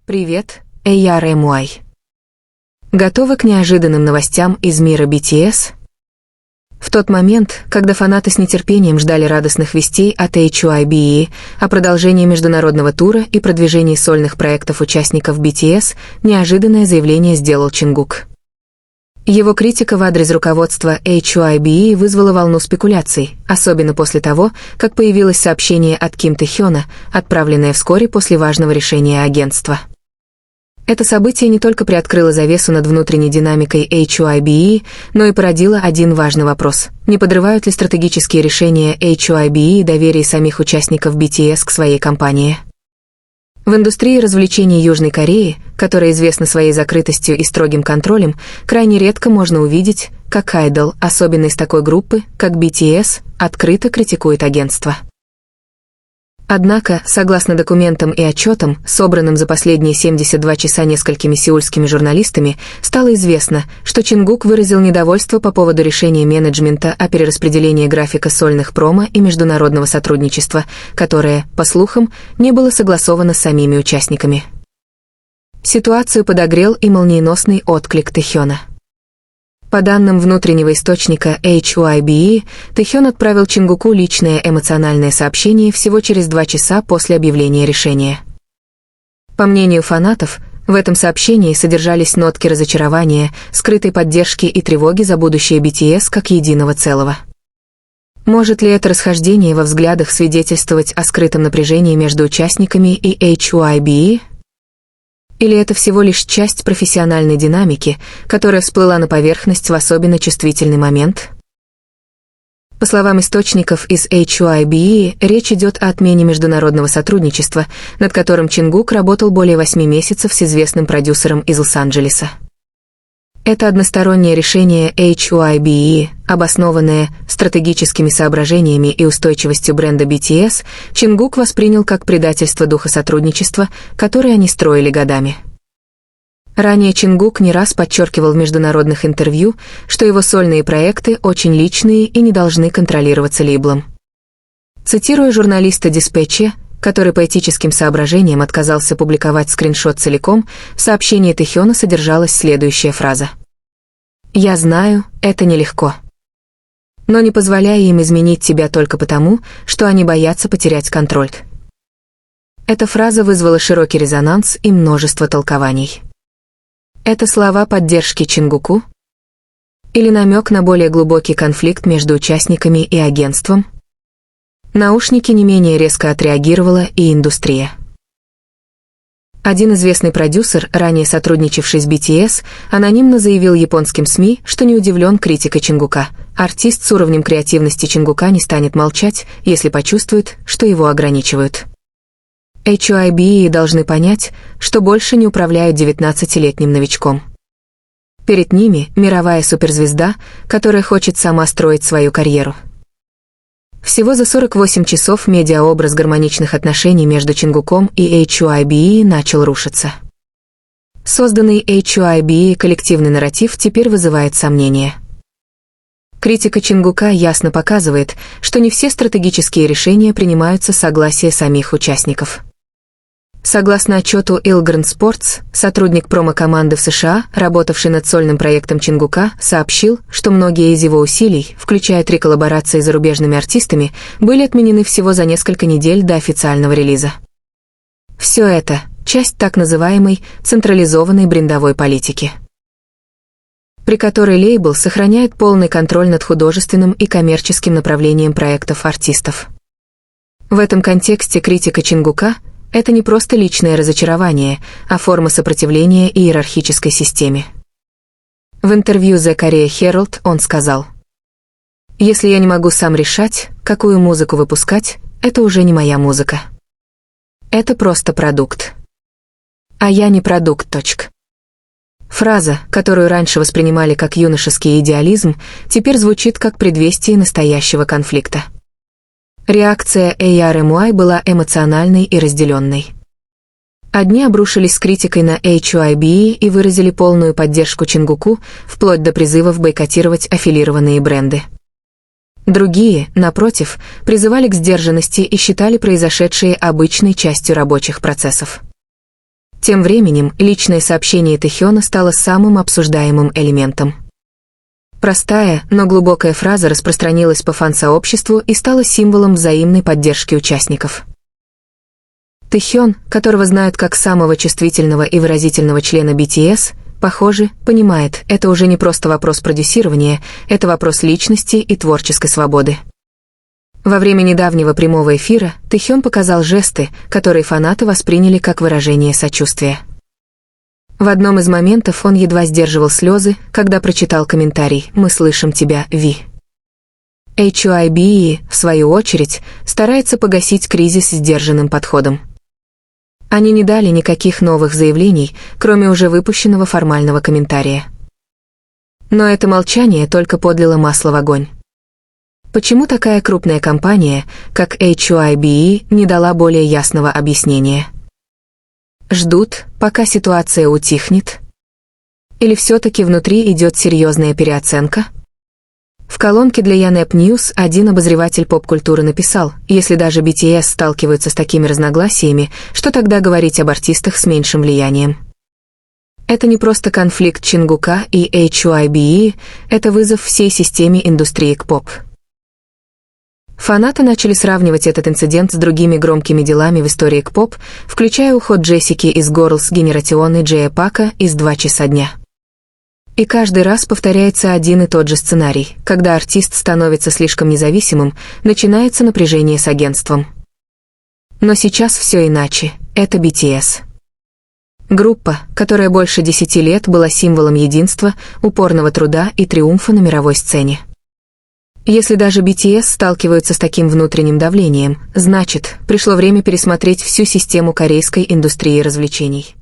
Привет, ARMY. Готовы к неожиданным новостям из мира BTS? В тот момент, когда фанаты с нетерпением ждали радостных вестей от HYBE о продолжении международного тура и продвижении сольных проектов участников BTS, неожиданное заявление сделал Чингук. Его критика в адрес руководства HYBE вызвала волну спекуляций, особенно после того, как появилось сообщение от Ким Тэхёна, отправленное вскоре после важного решения агентства. Это событие не только приоткрыло завесу над внутренней динамикой HYBE, но и породило один важный вопрос: не подрывают ли стратегические решения HYBE доверие самих участников BTS к своей компании? В индустрии развлечений Южной Кореи, которая известна своей закрытостью и строгим контролем, крайне редко можно увидеть, как айдол, особенно из такой группы, как BTS, открыто критикует агентство. Однако, согласно документам и отчетам, собранным за последние 72 часа несколькими сеульскими журналистами, стало известно, что Чингук выразил недовольство по поводу решения менеджмента о перераспределении графика сольных промо и международного сотрудничества, которое, по слухам, не было согласовано с самими участниками. Ситуацию подогрел и молниеносный отклик Тэхёна. По данным внутреннего источника HYBE, Тэхён отправил Чингуку личное эмоциональное сообщение всего через 2 часа после объявления решения. По мнению фанатов, в этом сообщении содержались нотки разочарования, скрытой поддержки и тревоги за будущее BTS как единого целого. Может ли это расхождение во взглядах свидетельствовать о скрытом напряжении между участниками и HYBE? Или это всего лишь часть профессиональной динамики, которая всплыла на поверхность в особенно чувствительный момент? По словам источников из HYBE, речь идет о отмене международного сотрудничества, над которым Чингук работал более 8 месяцев с известным продюсером из Лос-Анджелеса. Это одностороннее решение HYBE, обоснованное стратегическими соображениями и устойчивостью бренда BTS, Чингук воспринял как предательство духа сотрудничества, которое они строили годами. Ранее Чингук не раз подчеркивал в международных интервью, что его сольные проекты очень личные и не должны контролироваться лейблом. Цитируя журналиста Dispatch, который по этическим соображениям отказался публиковать скриншот целиком, в сообщении Тэхёна содержалась следующая фраза: «Я знаю, это нелегко. Но не позволяй им изменить тебя только потому, что они боятся потерять контроль». Эта фраза вызвала широкий резонанс и множество толкований. Это слова поддержки Чингуку? Или намек на более глубокий конфликт между участниками и агентством? Наушники не менее резко отреагировала и индустрия. Один известный продюсер, ранее сотрудничавший с BTS, анонимно заявил японским СМИ, что не удивлен критикой Чингука. Артист с уровнем креативности Чингука не станет молчать, если почувствует, что его ограничивают. HYBE должны понять, что больше не управляют 19-летним новичком. Перед ними мировая суперзвезда, которая хочет сама строить свою карьеру. Всего за 48 часов медиаобраз гармоничных отношений между Чингуком и HYBE начал рушиться. Созданный HYBE коллективный нарратив теперь вызывает сомнения. Критика Чингука ясно показывает, что не все стратегические решения принимаются с согласия самих участников. Согласно отчету Ilgren Sports, сотрудник промо-команды в США, работавший над сольным проектом Чингука, сообщил, что многие из его усилий, включая 3 коллаборации с зарубежными артистами, были отменены всего за несколько недель до официального релиза. Все это – часть так называемой централизованной брендовой политики, при которой лейбл сохраняет полный контроль над художественным и коммерческим направлением проектов артистов. В этом контексте критика Чингука – это не просто личное разочарование, а форма сопротивления иерархической системе. В интервью The Korea Herald он сказал: «Если я не могу сам решать, какую музыку выпускать, это уже не моя музыка. Это просто продукт. А я не продукт. Фраза, которую раньше воспринимали как юношеский идеализм, теперь звучит как предвестие настоящего конфликта. Реакция ARMY была эмоциональной и разделенной. Одни обрушились с критикой на HYBE и выразили полную поддержку Чингуку, вплоть до призывов бойкотировать аффилированные бренды. Другие, напротив, призывали к сдержанности и считали произошедшее обычной частью рабочих процессов. Тем временем, личное сообщение Тэхёна стало самым обсуждаемым элементом. Простая, но глубокая фраза распространилась по фан-сообществу и стала символом взаимной поддержки участников. Тэхён, которого знают как самого чувствительного и выразительного члена BTS, похоже, понимает, это уже не просто вопрос продюсирования, это вопрос личности и творческой свободы. Во время недавнего прямого эфира Тэхён показал жесты, которые фанаты восприняли как выражение сочувствия. В одном из моментов он едва сдерживал слезы, когда прочитал комментарий «Мы слышим тебя, Ви». HYBE, в свою очередь, старается погасить кризис сдержанным подходом. Они не дали никаких новых заявлений, кроме уже выпущенного формального комментария. Но это молчание только подлило масло в огонь. Почему такая крупная компания, как HYBE, не дала более ясного объяснения? Ждут, пока ситуация утихнет? Или все-таки внутри идет серьезная переоценка? В колонке для Yonhap News один обозреватель поп-культуры написал, если даже BTS сталкиваются с такими разногласиями, что тогда говорить об артистах с меньшим влиянием? Это не просто конфликт Чингука и HYBE, это вызов всей системе индустрии К-поп. Фанаты начали сравнивать этот инцидент с другими громкими делами в истории К-поп, включая уход Джессики из Girls' Generation и Джея Пака из «2 часа дня». И каждый раз повторяется один и тот же сценарий. Когда артист становится слишком независимым, начинается напряжение с агентством. Но сейчас все иначе. Это BTS. Группа, которая больше 10 лет была символом единства, упорного труда и триумфа на мировой сцене. Если даже BTS сталкиваются с таким внутренним давлением, значит, пришло время пересмотреть всю систему корейской индустрии развлечений.